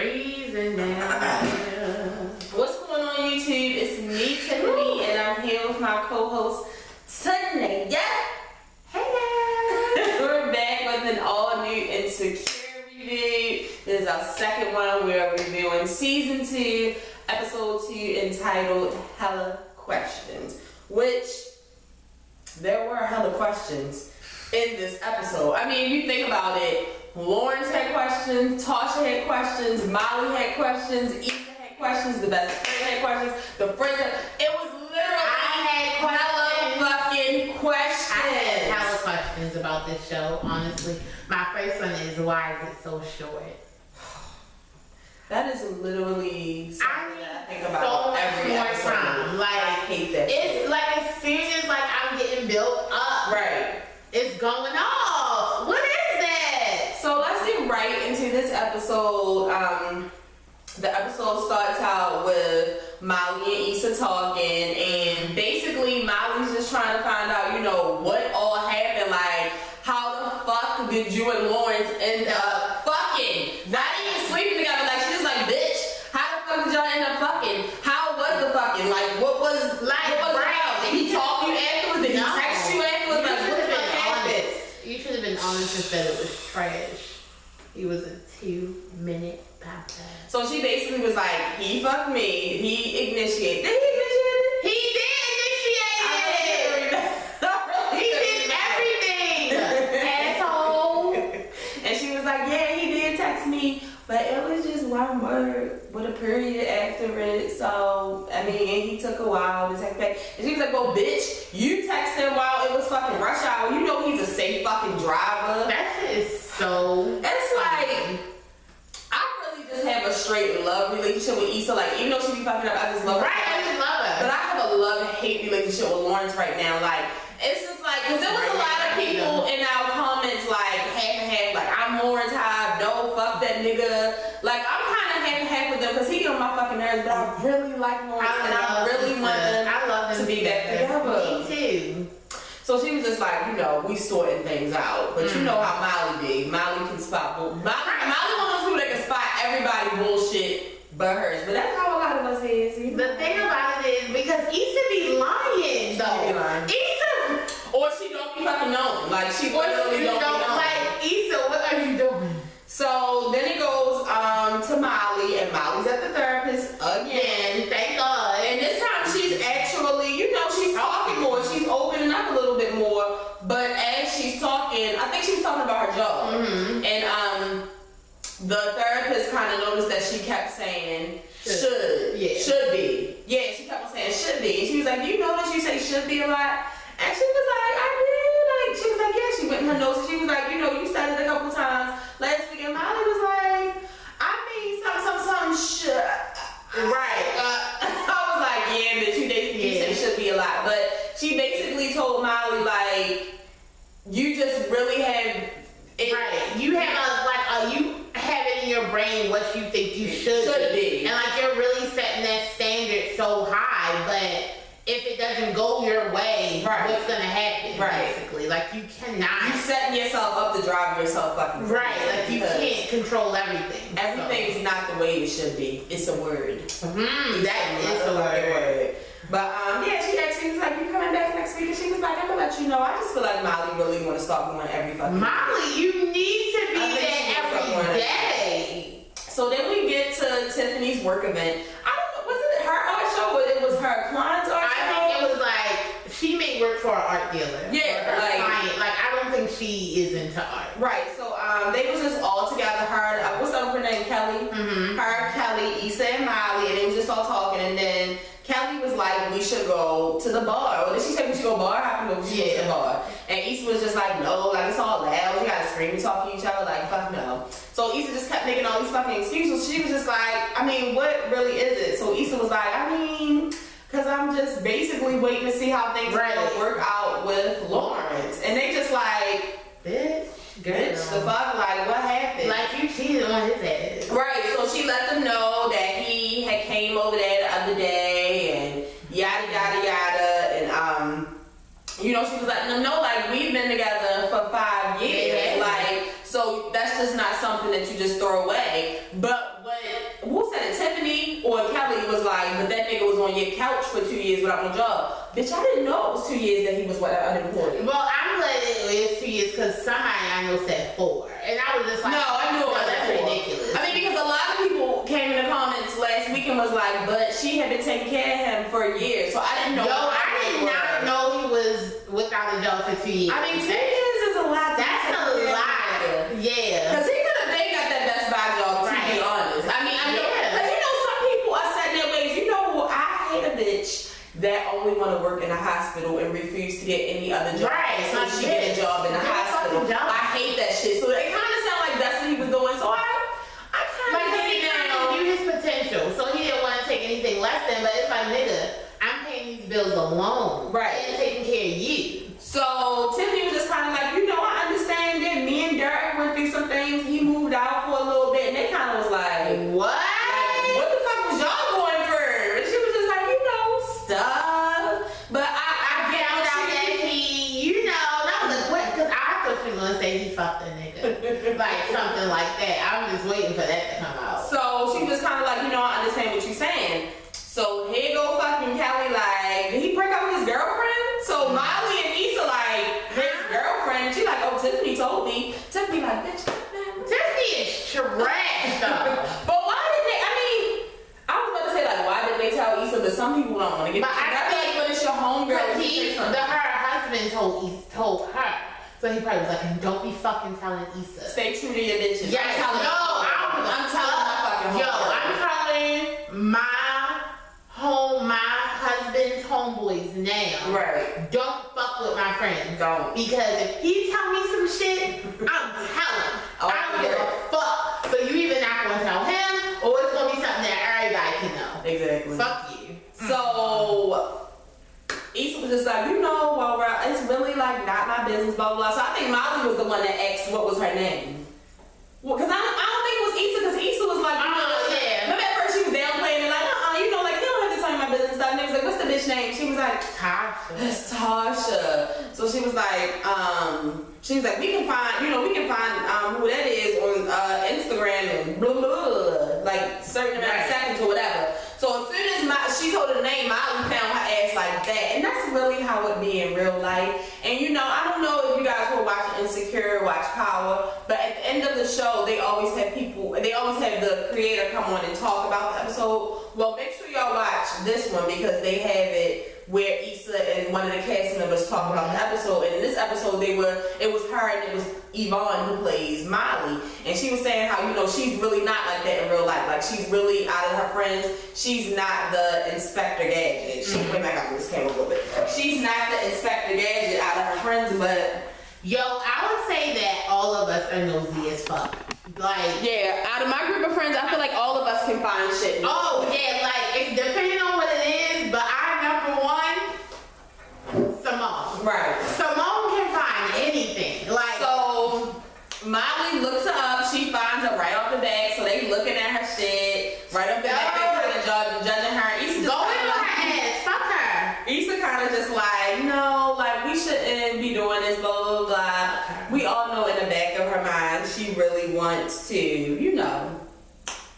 freezing down here. What's going on YouTube? It's me, Tiffany, and I'm here with my co-host, Tanya. Hey guys! We're back with an all-new Insecure review. This is our second one. We are reviewing season 2, episode 2, entitled Hella Questions. Which, there were hella questions in this episode. I mean, if you think about it, Lawrence had questions, Tasha had questions, Molly had questions, Issa had questions, the best friend had questions, the friends had, it was literally hella fucking questions. I had hella questions about this show, honestly. My first one is, why is it so short? That is literally something that I think about so much every more episode. time. Like, I hate that it's shit. like as soon as like I'm getting built up, Right. it's going off. What is that? So let's get right into this episode. The episode starts out with Molly and Issa talking, and basically Molly's just trying to find out, you know, what all happened. Like, how the fuck did you and Lawrence end up fucking? Not even sleeping together. Like, she's like, bitch, how the fuck did y'all end up fucking? How was the fucking? Like, what was Right. Did he talk to you afterwards? Did he text you afterwards? Like, what the fuck happened? You should have been honest and said it was trash. He was a 2-minute podcast. So she basically was like, he fucked me, he initiated. Did he initiate it? He did initiate it! He did everything! Asshole! And she was like, yeah, he did text me, but it was just one word with a period after it. So, I mean, and he took a while to text back. And she was like, well, bitch, you texted him while it was fucking rush hour. You know he's a safe fucking driver. That shit is so... It's like... just have a straight love relationship with Issa. Like, even though she be fucking up, I just love her. Right, I just love her. But I have a love-hate relationship with Lawrence right now. Like, it's just like, because there was a lot of people in our comments, like, half and half, like, I'm Lawrence Hive, no, fuck that nigga. Like, I'm kind of half and half with them, because he get on my fucking nerves, but I really like Lawrence, and I really want them to be back together. Me too. So she was just like, you know, we sorting things out. But you know how Molly be. Molly can spot Molly one of those people that can spot everybody bullshit but hers. But that's how a lot of us is. You know? The thing about it is, because Issa be lying, though. She be lying. Issa! Or she don't be fucking knowing. Like, she literally don't be knowing. Like, Issa, what are you doing? So then it goes to Molly, and Molly's at the therapist again. Thank God. And this time she's actually, you know, she's talking more. She's opening up a little bit more. But as she's talking, I think she's talking about her job. And the therapist kind of noticed that she kept saying should be. Yeah, she kept on saying should be. And she was like, you notice you say should be a lot? And she was like, I did. Like, she was like, yeah. She went in her notes and she was like, you know, you said it a couple times last week. And Molly was like, I mean, some should. Right. I was like, yeah, bitch, you say should be a lot. But she basically told Molly, like, you just really have it. Right. You have you have it in your brain what you think you should be. And like, you're really setting that standard so high, but if it doesn't go your way, what's gonna happen? Basically, like, you cannot. You setting yourself up to drive yourself fucking crazy. Right, like, you can't control everything. Everything's not the way it should be. It's a word. That is a word. But yeah, she was like, you coming back next week? And she was like, I'm gonna let you know. I just feel like Molly really want to start going every fucking Molly, you need to be there every day. So then we get to Tiffany's work event. I don't know, was it her art show or it was her client's art show? I think it was like, she may work for an art dealer. Yeah, her client. Like, I don't think she is into art. Right, so they was just all together, her, what's up her name, Kelly? Her, Kelly, Issa, and Molly, and they was just all talking, and then Kelly was like, we should go to the bar. Or did she say we should go bar? How can we go to the bar? And Issa was just like, no, like, it's all loud. We gotta scream and talk to each other. Like, fuck no. So Issa just kept making all these fucking excuses. She was just like, I mean, what really is it? So Issa was like, I mean, because I'm just basically waiting to see how things will work out with Lawrence. And they just like, bitch, the fuck, like, what happened? Like, you cheated on his ass. Right, so she let them know that he had came over there the other day and yada yada yada, and you know, she was letting them know, like, we've been together for 5 years, like, so that's just not something that you just throw away. But what who said it? Tiffany or Kelly was like, but that nigga was on your couch for 2 years without no job. Bitch, I didn't know it was 2 years that he was unemployed. Well, I'm glad it was 2 years because somebody I know said 4. And I was just like, no, I knew it was that's 4. ridiculous. I mean, because a lot of people came in the comments last week and was like, but she had been taking care of him for years. So I didn't know. Yo, I did not know he was without a job for 2 years. I mean, 2 years is a lot. That's a lot. Yeah. Because he could have been got that Best Buy job, to be honest. I mean, I know. Because you know, some people are set in their ways. You know, I hate a bitch that only want to work in a hospital and refuse to get any other job. Right. So she get a job in a hospital. I hate that shit. So it kind of sounded like that's what he was doing. So I kind of he knew his potential. So he didn't want to take anything less than, but it's like, nigga, I'm paying these bills alone. Right. And taking care of you. So Tiffany was just kind of like, you know, I understand that me and Derek went through some things. He moved out for a little bit and they kind of was like, what? Like, what the fuck was y'all going through? And she was just like, you know, stuff. But I found out that he, you know, that was a quick, because I thought she was going to say he fucked a nigga. Like something like that. I was just waiting for that to come out. So she was kind of like, you know, I understand what you're saying. So here go fucking Kelly, like, did he break up with his girlfriend? So Molly and Issa like, his girlfriend, she like, oh, Tiffany told me. Tiffany like, bitch, Tiffany is trash though. But why did they, I mean, I was about to say like, why did they tell Issa, but some people don't want to get, but I feel like when it's your homegirl, her husband told her. So he probably was like, don't be fucking telling Issa. Stay true to your bitches. Yeah, I'm telling my fucking I'm telling my husband's homeboys now. Right. Don't fuck with my friends. Don't. Because if he tell me some shit, I'm telling. I don't give a fuck. So you either not gonna tell him or it's gonna be something that everybody can know. Exactly. Fuck you. So Issa was just like, you know, well, it's really like not my business, blah, blah, blah. So I think Molly was the one that asked what was her name. Well, because I don't think it was Issa, because Issa was like, yeah. But at first she was downplaying and like, you know, like, you don't have to tell me my business stuff. And they was like, what's the bitch name? She was like, Tasha. It's Tasha. So she was like, we can find who that is on Instagram and blah, blah, blah, like certain amount of seconds or whatever. So as soon as she told her the name, Molly found her ass like that. And that's really how it be in real life. And you know, I don't know if you guys who are watching Insecure, watch Power, but at the end of the show, they always have the creator come on and talk about the episode. Well, make sure y'all watch this one because they have it where Issa and one of the cast members talk about the episode. And in this episode, it was her and it was Yvonne who plays Molly. And she was saying how, you know, she's really not like that in real life. Like, she's really, out of her friends, she's not the Inspector Gadget. Wait, I got this camera a little bit. She's not the Inspector Gadget out of her friends, but... Yo, I would say that all of us are nosy as fuck. Like... Yeah, out of my group of friends, I feel like all of us can find shit. Oh, yeah, like, it's depending on what it is, but number one, Simone. Right. Simone can find anything. Like, so Molly looks her up. She finds her right off the bat. So they looking at her shit right off the bat. They kind of judging her. Issa go into her ass. Fuck her. Issa kind of just like, no, like we shouldn't be doing this. Blah blah blah. We all know in the back of her mind she really wants to, you know,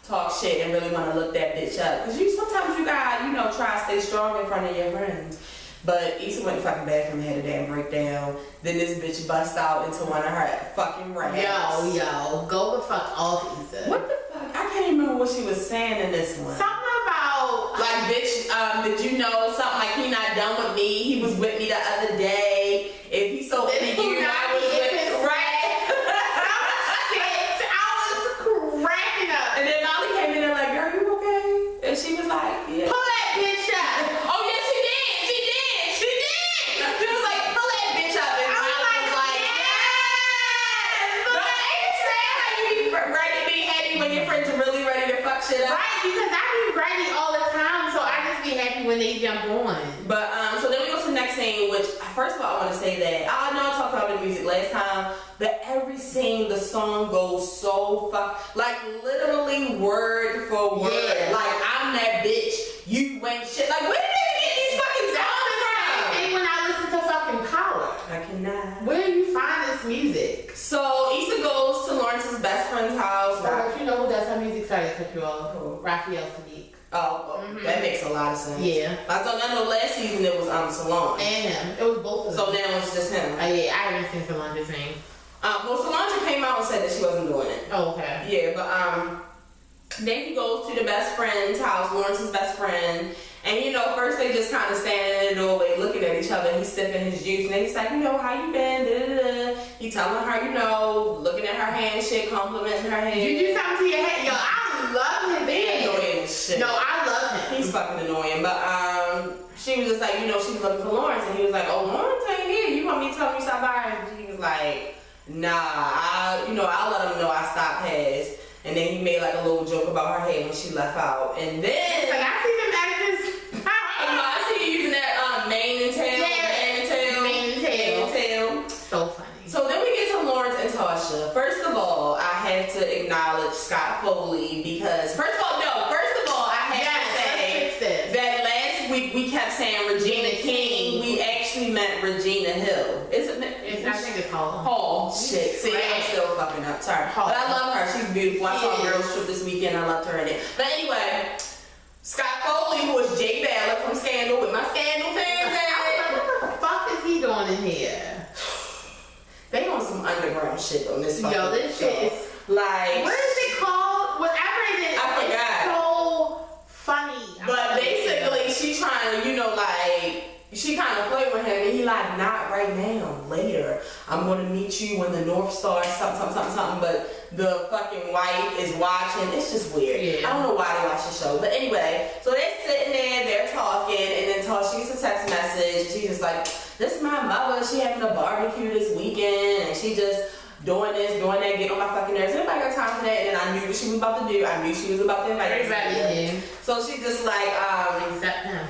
talk shit and really want to look that bitch up. Because sometimes you gotta, you know, try to stay strong in front of your friends. But Issa went fucking bathroom, had a damn breakdown. Then this bitch bust out into one of her fucking raps. Yo, go the fuck off, Issa. What the fuck? I can't even remember what she was saying in this one. Something about... Like, bitch, did you know something like he not done with me? He was with me the other day. If he's so into you, I was with him. Right? And then Molly came in there like, girl, you okay? And she was like, yeah. Pull that bitch up. Oh, yeah, she did. She was like, pull that bitch up. And Molly was like, yes. But ain't it sad how you be ready to be happy when your friends are really ready to fuck shit up? Right, because I be ready all the time, so I just be happy when they jump on. But, so then we go to the next scene, which, first of all, I want to say that, I know I talked about the music last time, but every scene, the song goes so like literally word for word. Yeah. Like, I'm that bitch, you ain't shit. Like, where did they get these fucking songs from? And when I listen to fucking Power. I cannot. Where do you find this music? So, Issa goes to Lawrence's best friend's house. But you know who does her music? Sorry to cut you all. Raphael Sadiq. Oh, that makes a lot of sense. Yeah. I know last season it was Solange. And him. It was both of them. So now it's just him. Yeah, I haven't seen Solange's name. Well, Solange came out and said that she wasn't doing it. Oh, okay. Yeah, but then he goes to the best friend's house, Lawrence's best friend. And you know, first they just kind of standing in the doorway looking at each other. He's sipping his juice, and then he's like, you know, how you been? Da-da-da. He telling her, you know, looking at her handshake, complimenting her hand. You do something to your head, yo. I love him. They annoying as shit. No, I love him. He's fucking annoying. But she was just like, you know, she was looking for Lawrence, and he was like, oh, Lawrence ain't here. You want me to tell him you stopped by? And he was like, nah, I'll let him know I stopped past. And then he made like a little joke about her head when she left out. And then like, I see them actors. I see you using that mane and tail. Yeah, mane and tail. So funny. So then we get to Lawrence and Tasha. First of all, I have to acknowledge Scott Foley because first of all, I have to say that last week we kept saying Regina King. We actually meant Regina Hill. I think it's Hall. Shit. See, I'm still fucking up. Sorry. Hall. But I love her. She's beautiful. I saw Girls Trip this weekend. I loved her in it. But anyway, Scott Foley, who was Jay Ballard from Scandal, with my Scandal fans at. What the fuck is he doing in here? They on some underground shit on this fucking Yo, this shit is like. What is it called? Whatever it is. I forgot. It's so funny. But basically, she trying to, you know, like. She kind of played with him, and he like, not right now, later. I'm gonna meet you when the North Star, something. But the fucking wife is watching. It's just weird. Yeah. I don't know why they watch the show, but anyway. So they're sitting there, they're talking, and then Tasha gets a text message. She's just like, "This is my mother. She having a barbecue this weekend, and she just doing this, doing that, getting on my fucking nerves. Anybody got time for that?" And I knew what she was about to do. I knew she was about to invite everybody. So she just like, except him.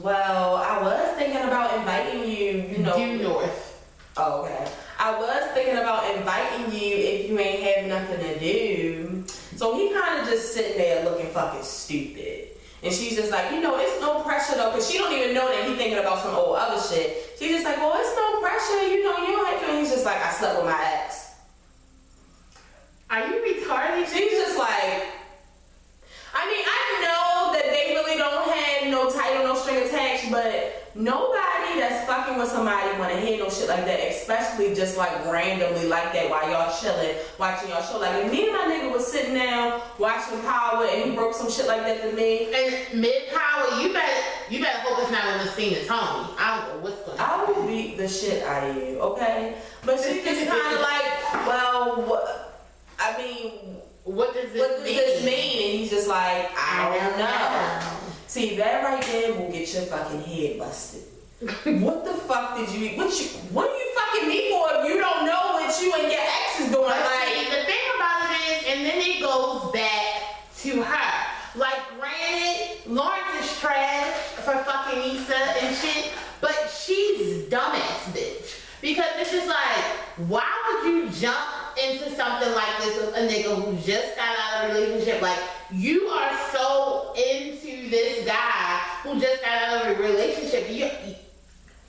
Well, I was thinking about inviting you, you know. Due north. Oh, okay. I was thinking about inviting you if you ain't have nothing to do. So he kind of just sitting there looking fucking stupid. And she's just like, you know, it's no pressure though, because she don't even know that he thinking about some old other shit. She's just like, well, it's no pressure, you know, you don't have to. And he's just like, I slept with my ex. Are you retarded? She's just like, I mean, I know that they really don't have no title, no string attached, but nobody that's fucking with somebody want to hear no shit like that, especially just like randomly like that while y'all chilling, watching y'all show. Like if me and my nigga was sitting down watching Power and he broke some shit like that to me. And mid-Power, you better hope it's not on the scene of Tony. I don't know what's going on. I will beat the shit out of you, okay? But she just kind of like, well, what, I mean... What does this mean? And he's just like, I don't know. See, that right there will get your fucking head busted. What the fuck did you eat? What do you fucking me for if you don't know what you and your ex is doing? Like, the thing about it is, and then it goes back to her. Like, granted, Lawrence is trash for fucking Issa and shit, but she's dumbass bitch. Because it's just like, why would you jump into something like this with a nigga who just got out of a relationship? Like, you are so into this guy who just got out of a relationship.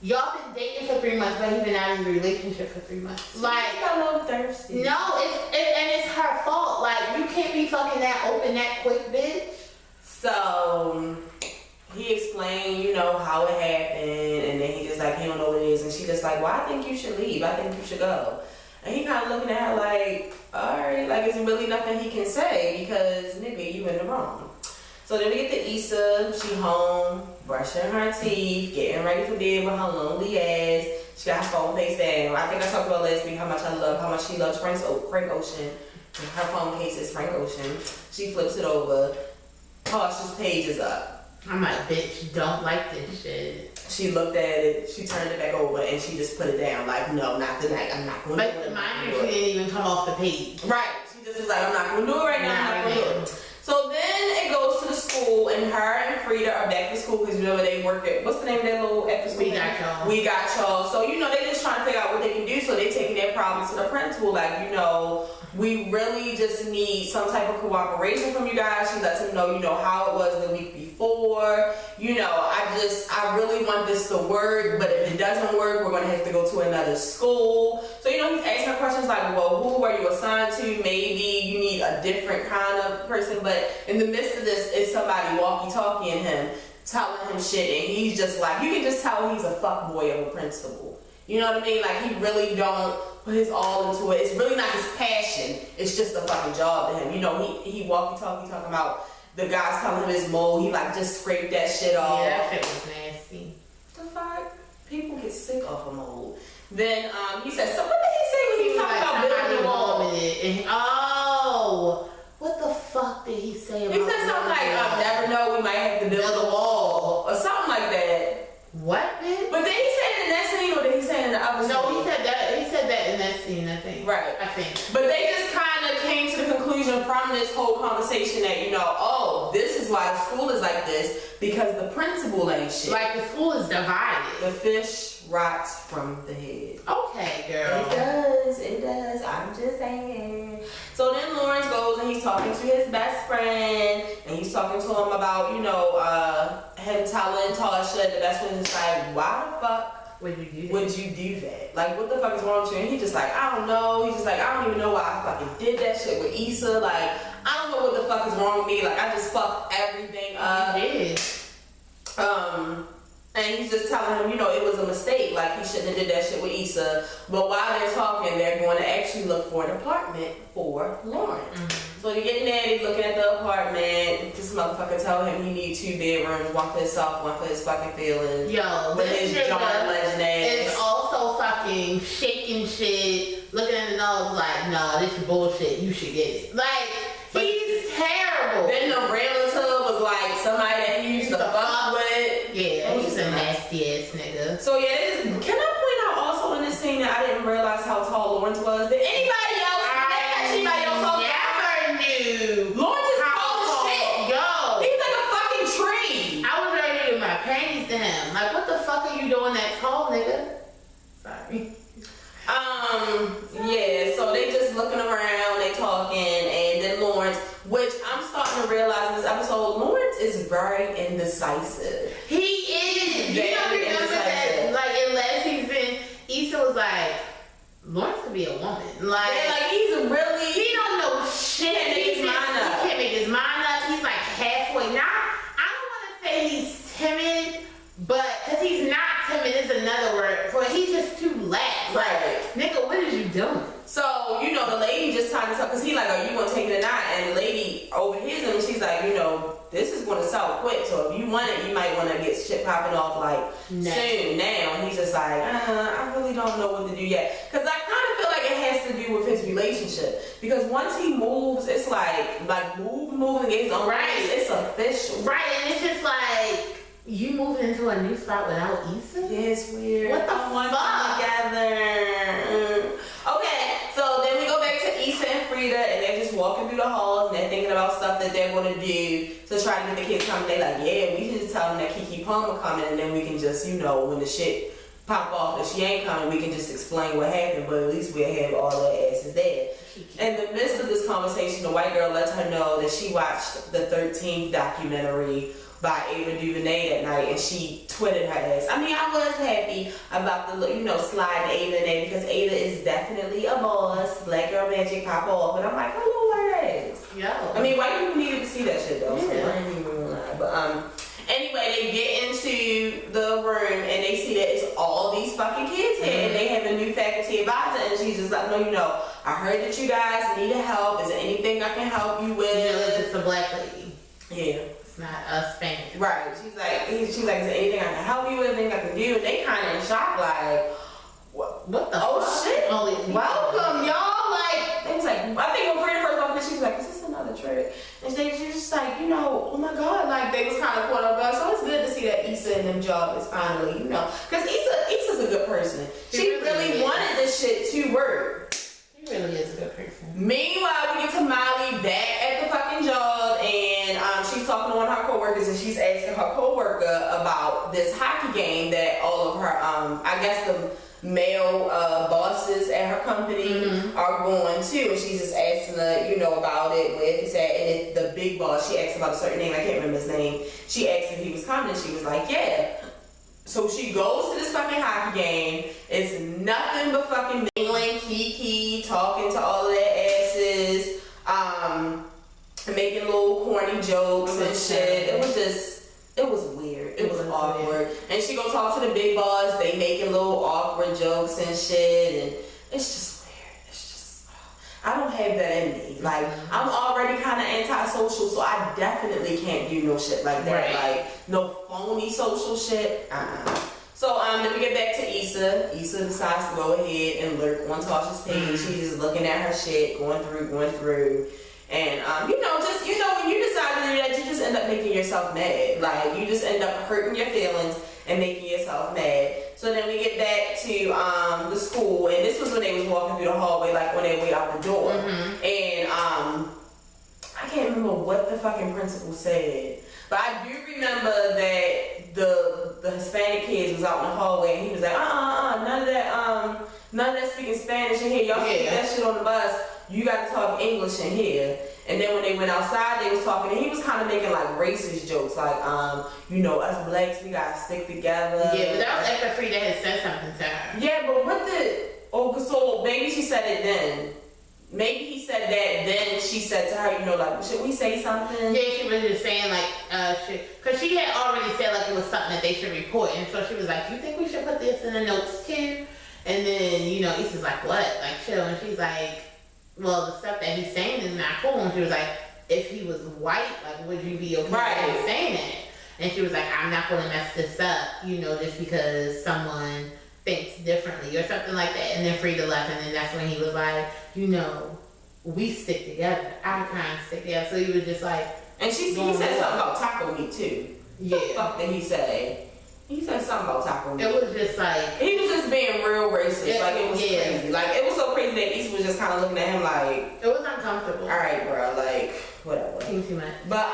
Y'all been dating for 3 months, but he's been out of a relationship for 3 months. Like, a little thirsty. No, it's her fault. Like, you can't be fucking that open that quick, bitch. So he explained, you know, how it happened, and then he just like, he don't know what it is, and she just like, well, I think you should leave. I think you should go. And he kind of looking at her like, alright, like, is there really nothing he can say? Because, nigga, you in the wrong. So then we get to Issa. She home, brushing her teeth, getting ready for bed with her lonely ass. She got her phone face down. I think I talked about last week how much she loves Frank Ocean. Her phone case is Frank Ocean. She flips it over. Tasha's page is up. I'm like, bitch, don't like this shit. She looked at it, she turned it back over, and she just put it down. Like, no, not tonight. I'm not going to do it. But mind you, she didn't even come off the page. Right. She just was like, I'm not going to do it right now. I'm not going to do it. So then it goes to the school, and her and Frida are back to school because remember they work at, what's the name of that little after school? We got y'all. We got y'all. So, you know, they just trying to figure out what they can do. So they taking their problems to the principal. Like, you know, we really just need some type of cooperation from you guys. She lets him know, you know, how it was the week before. You know, I really want this to work, but if it doesn't work, we're going to have to go to another school. So, you know, he's asking her questions like, well, who are you assigned to? Maybe you need a different kind of person. But in the midst of this, is somebody walkie-talkieing him, telling him shit, and he's just like, you can just tell he's a fuckboy of a principal. You know what I mean? Like, he really don't put his all into it. It's really not his passion. It's just a fucking job to him. You know, he walkie-talkie talking about the guys telling him his mold. He like just scraped that shit off. Yeah, that shit was nasty. The fuck? People get sick off of mold. Then he said, so what did he say when he was talking about building the wall? Oh, what the fuck did he say about He said something like, never know, we might have to build a wall. Or something like that. What, bitch? But did he say it in that scene or did he say it in the other scene? No, he said that in that scene, I think. Right. I think. But they just kind of came to the conclusion from this whole conversation that, you know, oh, this is why the school is like this, because the principal ain't shit. Like, the school is divided. The fish rots from the head. Okay, girl. It does. I'm just saying. So then Lawrence goes and he's talking to his best friend, and he's talking to him about, you know, him telling Tasha, the best friend is like, why the fuck would you do that? Like, what the fuck is wrong with you? And he's just like, I don't know. He's just like, I don't even know why I fucking did that shit with Issa. Like, I don't know what the fuck is wrong with me. Like, I just fucked everything up. You did. And he's just telling him, you know, it was a mistake. Like, he shouldn't have did that shit with Issa. But while they're talking, they're going to actually look for an apartment for Lawrence. Mm-hmm. So they're getting there, they're looking at the apartment. This motherfucker tell him he needs 2 bedrooms, one for himself, one for his fucking feelings. Yo, with his John Legend ass. It's also fucking shaking shit, looking at the nose like, no, this is bullshit, you should get it. Like, but he's terrible. Then the relative was like somebody that he used to fuck with. Yeah, he's a nasty ass nigga. So yeah, can I point out also in this scene that I didn't realize how tall Lawrence was? Did anybody else? Anybody else never knew. Lawrence is tall as shit. Yo, he's like a fucking tree. I was ready to give my panties to him. Like, what the fuck are you doing that tall, nigga? Sorry. Yeah, so they just looking around, they talking, and then Lawrence, which I'm starting to realize in this episode, Lawrence is very indecisive. He is. You don't remember that, like, in last season, Issa was like, Lawrence could be a woman. Like, yeah, like he's really, he don't know shit. He can't make his mind up. He can't make his mind up. He's like halfway. Now, I don't want to say he's timid, but, because he's not timid is another word for it. He's just too lax. Like, nigga, what is you doing? So, you know, the lady just tried to tell, because he like, are you going to take it or not? And the lady overhears him and she's like, you know, this is going to sell quick. So if you want it, you might want to get shit popping off like soon now. And he's just like, I really don't know what to do yet. Because I kind of feel like it has to do with his relationship. Because once he moves, it's like moving his own rights. It's official. Right, and it's just like, you moving into a new spot without Issa? Yeah, it's weird. What the fuck? Together. Okay, so then we go back to Issa and Frida, and they're just walking through the halls, and they're thinking about stuff that they're going to do to try to get the kids coming. They're like, yeah, we should just tell them that Keke Palmer coming, and then we can just, you know, when the shit pop off, if she ain't coming, we can just explain what happened, but at least we'll have all their asses there. In the midst of this conversation, the white girl lets her know that she watched the 13th documentary by Ava DuVernay that night, and she twitted her ass. I mean, I was happy about the, you know, sliding Ava in there because Ava is definitely a boss. Black girl magic pop off, but I'm like, hello, her ass. Yeah. I mean, white people needed to see that shit though. Yeah. So I ain't even gonna lie. But anyway, they get into the room and they see that it's all these fucking kids here, and they have a new faculty advisor, and she's just like, no, you know, I heard that you guys needed help. Is there anything I can help you with? Yeah, it's a black lady. Yeah. Not us fans. Right. She's like, is there anything I can help you with, anything I can do? And they kind of in shock, like, what the fuck? Shit. Welcome, y'all. Like, they was like, I think when Frida first walked in, she was like, is this another trick? And she was just like, you know, oh my God. Like, they was kind of caught up guard. So it's good to see that Issa and them job is finally, you know, because Issa's a good person. She really wanted this shit to work. She really is a good person. Meanwhile, we get to Molly back at the fucking job, and she's talking to one of her coworkers, and she's asking her coworker about this hockey game that all of her, I guess the male bosses at her company are going to, and she's just asking her, you know, about it, where it's at, and it's the big boss, she asked about a certain name, I can't remember his name, she asked if he was coming, and she was like, yeah. So she goes to this fucking hockey game, it's nothing but fucking mingling, kiki, talking to all of their asses, making little corny jokes and shit. It was weird. It was awkward. Weird. And she go talk to the big boss. They making little awkward jokes and shit, and it's just weird. It's just, I don't have that in me. Like, I'm already kind of antisocial, so I definitely can't do no shit like that. Right. Like, no phony social shit. So then we get back to Issa. Issa decides to go ahead and lurk on Tasha's page. She's just looking at her shit, going through. And, when you decide to do that, you just end up making yourself mad. Like, you just end up hurting your feelings and making yourself mad. So then we get back to the school, and this was when they was walking through the hallway, like on their way out the door. And I can't remember what the fucking principal said, but I do remember that the Hispanic kids was out in the hallway, and he was like, none of that speaking Spanish in here. Y'all speak that shit on the bus. You got to talk English in here. And then when they went outside, they was talking, and he was kind of making like racist jokes, like, us blacks, we gotta stick together. Yeah, but that was after Frida had said something to her. Yeah, but so maybe she said it then. Maybe he said that, then she said to her, like, should we say something? Yeah, she was just saying, like, because she had already said, like, it was something that they should report. And so she was like, you think we should put this in the notes too? And then, Issa's like, what? Like, chill. And she's like, well, the stuff that he's saying is not cool. And she was like, if he was white, like, would you be okay with him saying that? And she was like, I'm not going to mess this up, just because someone thinks differently or something like that. And then Frida left, and then that's when he was like, we stick together. Our kind stick together. So he was just like, and he said something about taco meat too. Yeah. What the fuck did he say? He said something about taco meat. It was just like, he was just being real racist. It was crazy. Like, it was so crazy that Issa was just kind of looking at him like, it was uncomfortable. All right, bro, like, whatever. Too much. But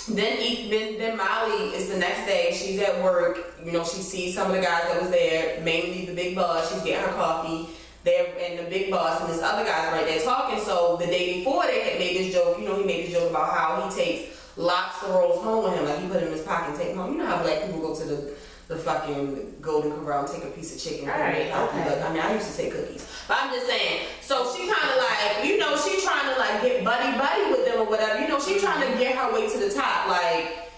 then Molly is the next day. She's at work. She sees some of the guys that was there, mainly the big boss. She's getting her coffee there, and the big boss and this other guy's right there talking. So the day before, they had made this joke. He made this joke about how he takes lobster rolls home with him. Like, he put them in his pocket and take them home. You know how black people go to the fucking Golden Corral and take a piece of chicken. Alright, okay. But, I used to say cookies. But I'm just saying, so she kind of like, she trying to like get buddy with them or whatever. She trying to get her way to the top, like,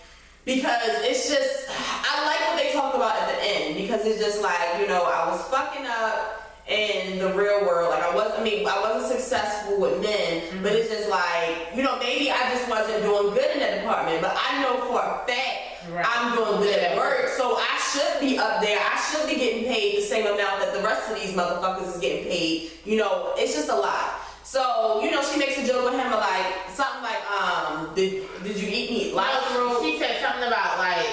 because it's just, I like what they talk about at the end, because it's just like, I was fucking up in the real world. Like, I wasn't successful with men, but it's just like, maybe I just wasn't doing good in that department, but I know for a fact I'm doing good at work, so I should be up there. I should be getting paid the same amount that the rest of these motherfuckers is getting paid. It's just a lot. So, she makes a joke with him, like, something like, did you eat meat? She said something about, like,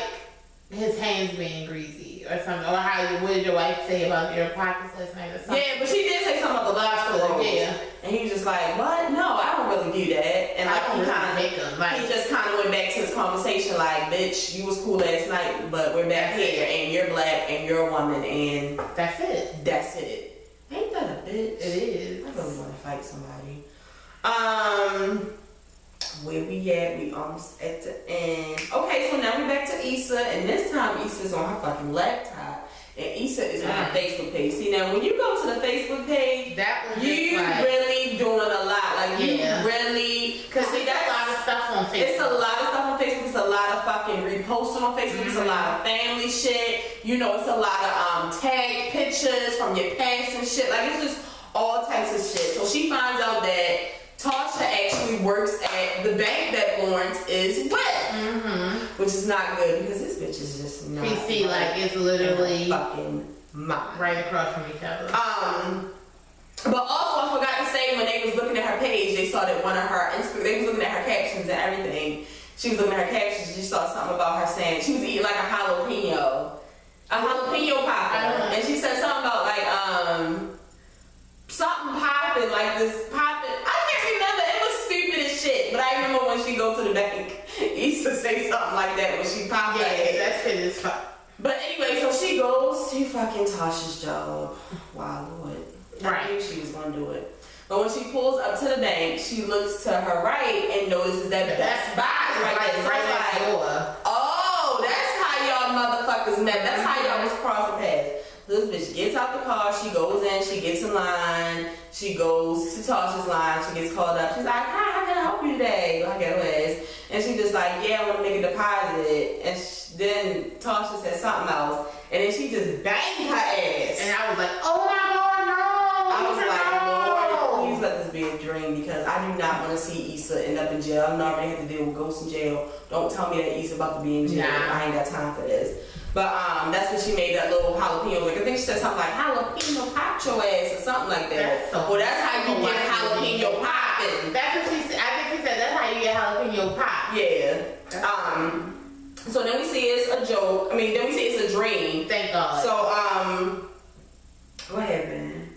his hands being greasy or something, or what did your wife say about your pockets last night or something? Yeah, but she did say something about the lobster rolls. Yeah. And he was just like, what? No, I don't really do that. And like, he just kind of went back to his conversation like, bitch, you was cool last night, but we're back here, and you're black, and you're a woman, and that's it. Ain't that a bitch? It is. I really want to fight somebody. Where we at? We almost at the end. Okay, so now we back to Issa, and this time Issa's on her fucking laptop, and Issa is on her Facebook page. See, now when you go to the Facebook page, you really doing a lot. Like, you really, because that's a lot of stuff on Facebook. It's a lot of stuff on Facebook. It's a lot of fucking reposting on Facebook. It's a lot of family shit. It's a lot of tag pictures from your past and shit. Like, it's just all types of shit. So she finds out that Tasha actually works at the bank that Lawrence is with, which is not good, because this bitch is just not. PC, like, it's literally fucking mine. Right across from each other. But also, I forgot to say, when they was looking at her page, they saw that one of her they was looking at her captions and everything. She was looking at her captions. She saw something about her saying she was eating like a jalapeno popper, and she said something about like something popping, like this popping. I can't remember. It was stupid as shit. But I remember when she go to the bank Issa say something like that when she popped her ass. That's it is fun. But anyway, so she goes to fucking Tasha's job. Wow, Lord. I knew she was gonna do it. But when she pulls up to the bank, she looks to her right and notices that Best Buy is right next door. Oh, that's how y'all motherfuckers met. That's how y'all was crossing paths. This bitch gets out the car, she goes in, she gets in line, she goes to Tasha's line, she gets called up. She's like, hi, how can I help you today? I get her ass. And she just like, yeah, I want to make a deposit. And then Tasha said something else. And then she just banged her ass. And I was like, oh my God, no. I was like, Lord, please let this be a dream because I do not want to see Issa end up in jail. I'm not ready to deal with ghosts in jail. Don't tell me that Issa about to be in jail. Nah. I ain't got time for this. But that's when she made that little jalapeno. Like I think she said something like jalapeno pop your ass or something like that. Well, that's how you get jalapeno popping. That's what she said. I think she said that's how you get jalapeno pop. Yeah. So then we see it's a joke. I mean, then we see it's a dream. Thank God. So what happened?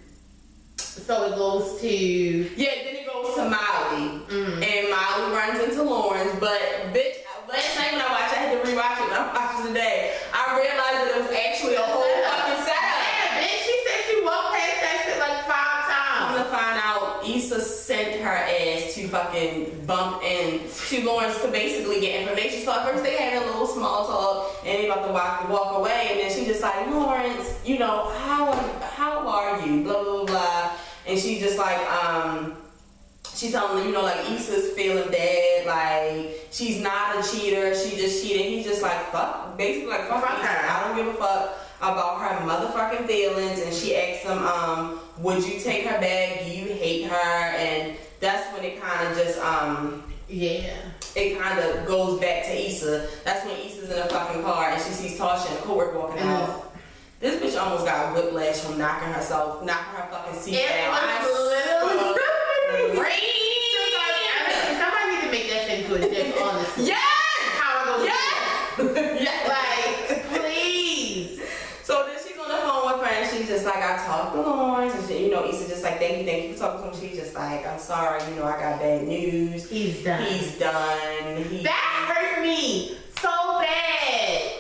So it goes to then it goes to Molly, and Molly runs into Lawrence. But bitch, last night when I watched, I had to rewatch it. When I watched it today, I realized that it was actually a whole fucking setup. Yeah, bitch, she said she walked past that shit like 5 times. I'm gonna find out Issa sent her ass to fucking bump into Lawrence to basically get information. So at first they had a little small talk, and they about to walk away, and then she just like, Lawrence, you know, how are you? Blah blah blah. And she just like, she's telling him, you know, like Issa's feeling bad, like she's not a cheater, she just cheated. He's just like, fuck, basically like, fuck her. I don't give a fuck about her motherfucking feelings. And she asked him, would you take her back? Do you hate her? And that's when it kind of just, it kind of goes back to Issa. That's when Issa's in a fucking car and she sees Tasha and a coworker walking out. This bitch almost got whiplash from knocking her fucking seat down. Somebody need to make that shit into a dish, honestly. Yes! How I go yes! Like, please. So then she's on the phone with her and she's just like, I talked to Lawrence. And she, you know, Issa just like, thank you for talking to him. She's just like, I'm sorry, you know, I got bad news. He's done. That hurt me so bad.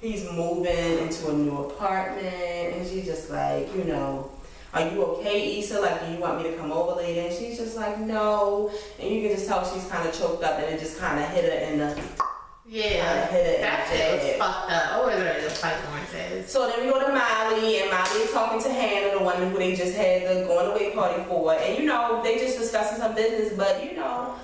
He's moving into a new apartment, and she's just like, you know, are you okay, Issa? Like, do you want me to come over later? And she's just like, no. And you can just tell she's kind of choked up, and it just kind of hit her in the... Yeah, that shit was fucked up. I was ready to fight Lawrence. So then we go to Molly, and Molly is talking to Hannah, the one who they just had the going away party for. And, you know, they just discussing some business, but, you know...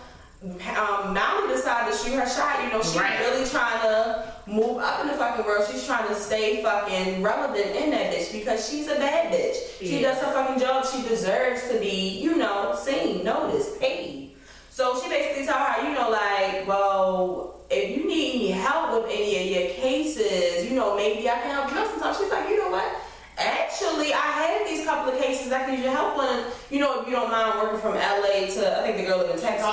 Molly decided to shoot her shot. You know, she's really trying to move up in the fucking world. She's trying to stay fucking relevant in that bitch because she's a bad bitch. She does her fucking job. She deserves to be, you know, seen, noticed, paid. So she basically told her, you know, like, well, if you need any help with any of your cases, you know, maybe I can help you sometimes. She's like, you know what? Actually, I have these couple of cases that could use your help on. You know, if you don't mind working from LA to, I think the girl lived in Texas.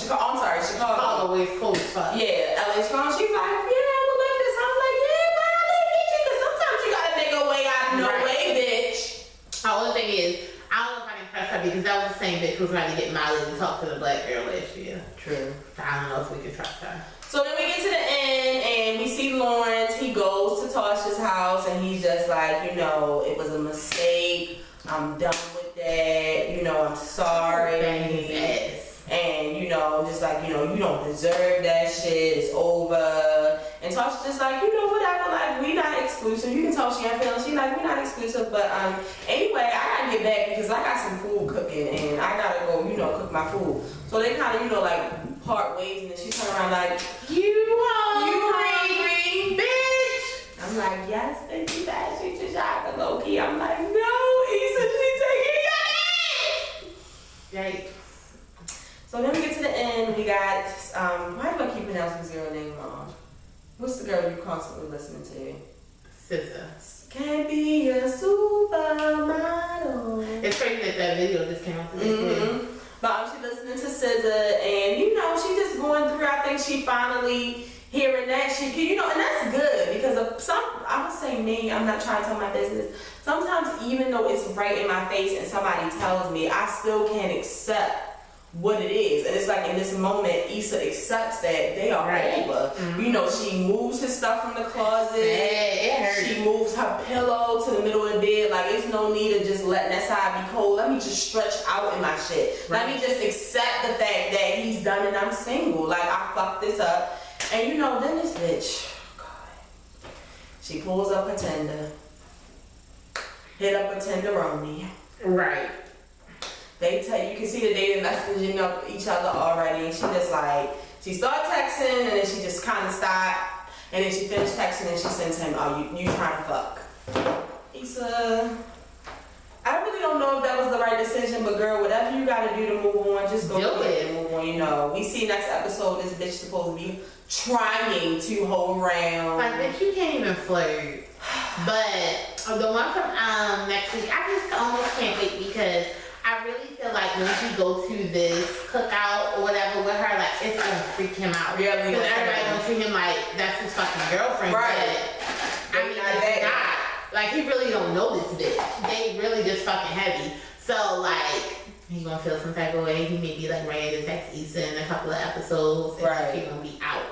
Chicago. I'm sorry, Chicago. Chicago is cool as fuck. Yeah, LA, Chicago. She's like, yeah, I would like this. I'm like, yeah, but I like you because sometimes you gotta make a way out of no way, bitch. The only thing is, I don't know if I can trust her because that was the same bitch who was trying to get Molly to talk to the black girl last year. True. I don't know if we can trust her. So then we get to the end and we see Lawrence. He goes to Tasha's house and he's just like, you know, it was a mistake. I'm done with that. You know, I'm sorry. And, you know, just like, you know, you don't deserve that shit. It's over. And Tasha's just like, you know, whatever. Like, we not exclusive. You can tell she ain't feeling. She's like, we're not exclusive. But anyway, I gotta get back because I got some food cooking and I gotta go, you know, cook my food. So they kind of, you know, like, part ways, and then she turned around like, you hungry, bitch? I'm like, yes, bitch, you bad, she just shot the low key. I'm like, no, Issa, she taking your name. Yikes. So then we get to the end. We got, why do I keep pronouncing this girl name wrong? What's the girl you constantly listening to? SZA. Can't be a supermodel. It's crazy that video just came out today. But she's listening to SZA, and you know, she just going through. I think she finally hearing that shit, you know, and that's good because of some. I would say me. I'm not trying to tell my business. Sometimes, even though it's right in my face and somebody tells me, I still can't accept what it is. And it's like in this moment, Issa accepts that they are over. You know, she moves his stuff from the closet. She moves her pillow to the middle of the bed. Like, it's no need of just letting that side be cold. Let me just stretch out in my shit. Let me just accept the fact that he's done and I'm single. Like, I fucked this up. And you know, then this bitch, God, she pulls up her Tinder. Hit up a tenderoni. Right. They tell you can see that they've been messaging up each other already. And she just like, she started texting and then she just kind of stopped. And then she finished texting and she sends him, oh, you trying to fuck. Issa, I really don't know if that was the right decision, but girl, whatever you gotta do to move on, just go ahead and move on, you know. We see next episode, this bitch supposed to be trying to hold around. Like, bitch, you can't even flirt. But the one from next week, I just almost can't wait because I really feel like when she go to this cookout or whatever with her, like, it's gonna freak him out. Yeah, because everybody gonna treat him like that's his fucking girlfriend. Right. But, I mean, it's not. Like, he really don't know this bitch. They really just fucking heavy. So, like, he gonna feel some type of way. He may be like ready to text Issa in a couple of episodes. And he gonna be out.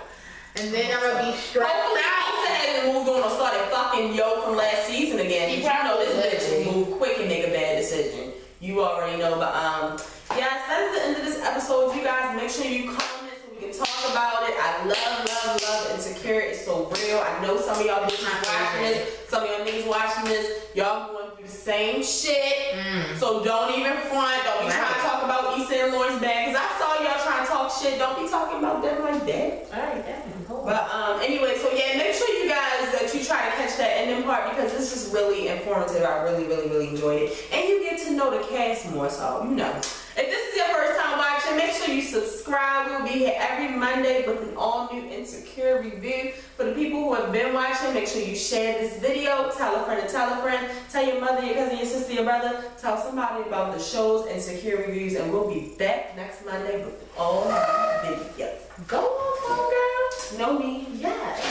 And then I'm gonna be stressed out. Issa hasn't moved on or started fucking Yo from last season again. You know this bitch will move quick and make a bad decision. You already know, but yes, that's the end of this episode. You guys, make sure you comment so we can talk about it. I love Insecure. It's so real. I know some of y'all bitches watching this, some of y'all niggas watching this, y'all going through the same shit. So don't even front. Don't be trying to talk about Issa and Molly's bad, because I saw y'all trying to talk shit. Don't be talking about them like that. Alright, definitely. Cool. But anyway, so yeah, make sure you guys that you try to catch that ending part, because this is really informative. I really enjoyed it, and you get to know the cast more. So you know, if this is your first time watching, make sure you subscribe. We'll be here every Monday with an all-new Insecure review. For the people who have been watching, make sure you share this video. Tell a friend to tell a friend. Tell your mother, your cousin, your sister, your brother. Tell somebody about the shows Insecure reviews, and we'll be back next Monday with all new videos. Go on, girl. Know me. Yes.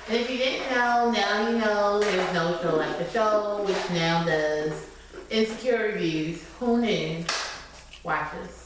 And if you didn't know, now you know. There's no show like the show, which now does Insecure reviews. Who knew? Watch us.